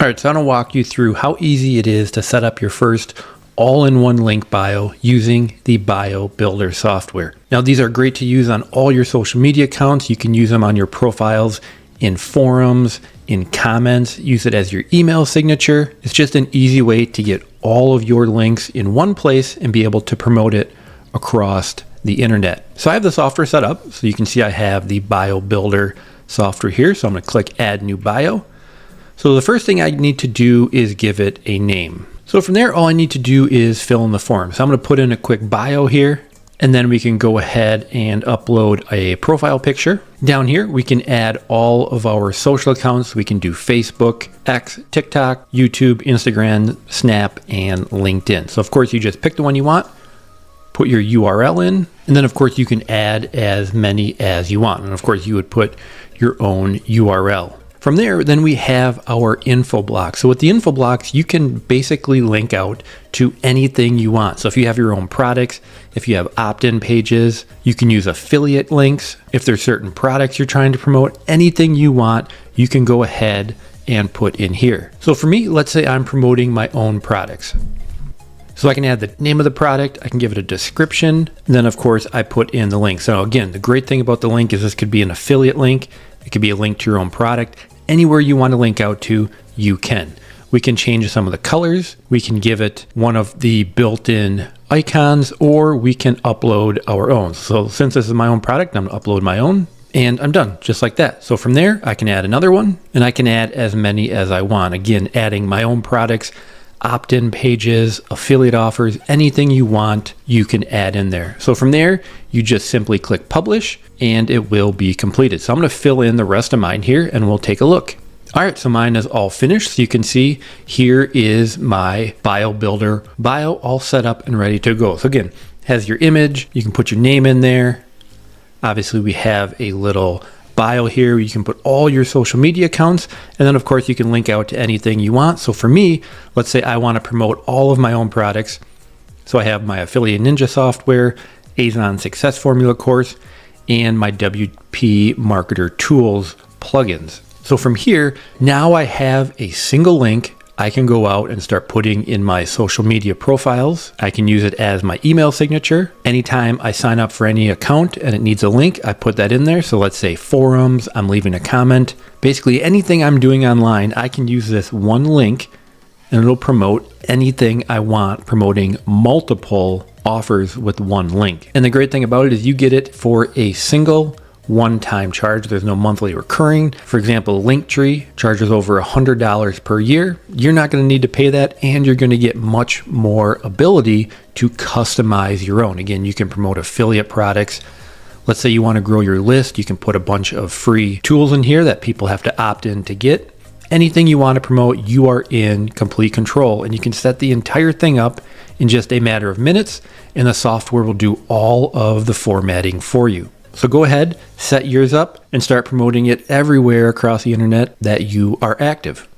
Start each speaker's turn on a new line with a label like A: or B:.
A: All right, so I'm gonna walk you through how easy it is to set up your first all-in-one link bio using the BioBuildr software. Now, these are great to use on all your social media accounts. You can use them on your profiles, in forums, in comments, use it as your email signature. It's just an easy way to get all of your links in one place and be able to promote it across the internet. So I have the software set up. So you can see I have the BioBuildr software here. So I'm gonna click Add New Bio. So the first thing I need to do is give it a name. So from there, all I need to do is fill in the form. So I'm gonna put in a quick bio here, and then we can go ahead and upload a profile picture. Down here, we can add all of our social accounts. We can do Facebook, X, TikTok, YouTube, Instagram, Snap, and LinkedIn. So of course, you just pick the one you want, put your URL in, and then of course you can add as many as you want. And of course you would put your own URL. From there, then we have our info block. So with the info blocks, you can basically link out to anything you want. So if you have your own products, if you have opt-in pages, you can use affiliate links. If there's certain products you're trying to promote, anything you want, you can go ahead and put in here. So for me, let's say I'm promoting my own products. So I can add the name of the product, I can give it a description, and then of course I put in the link. So again, the great thing about the link is this could be an affiliate link, it could be a link to your own product. Anywhere you want to link out to, you can. We can change some of the colors, we can give it one of the built-in icons, or we can upload our own. So since this is my own product, I'm gonna upload my own, and I'm done, just like that. So from there, I can add another one, and I can add as many as I want. Again, adding my own products, opt-in pages, affiliate offers, anything you want, you can add in there. So from there, you just simply click publish and it will be completed. So I'm gonna fill in the rest of mine here and we'll take a look. All right, so mine is all finished. So you can see here is my BioBuildr bio all set up and ready to go. So again, has your image, you can put your name in there. Obviously we have a little bio here where you can put all your social media accounts, and then of course you can link out to anything you want. So for me, let's say I want to promote all of my own products. So I have my Affiliate Ninja software, Azon Success Formula course, and my WP Marketer Tools plugins. So from here, now I have a single link I can go out and start putting in my social media profiles. I can use it as my email signature. Anytime I sign up for any account and it needs a link, I put that in there. So let's say forums, I'm leaving a comment. Basically anything I'm doing online, I can use this one link and it'll promote anything I want, promoting multiple offers with one link. And the great thing about it is you get it for a single one-time charge. There's no monthly recurring. For example, Linktree charges over $100 per year. You're not going to need to pay that, and you're going to get much more ability to customize your own. Again, you can promote affiliate products. Let's say you want to grow your list. You can put a bunch of free tools in here that people have to opt in to get. Anything you want to promote, you are in complete control, and you can set the entire thing up in just a matter of minutes, and the software will do all of the formatting for you. So go ahead, set yours up, and start promoting it everywhere across the internet that you are active.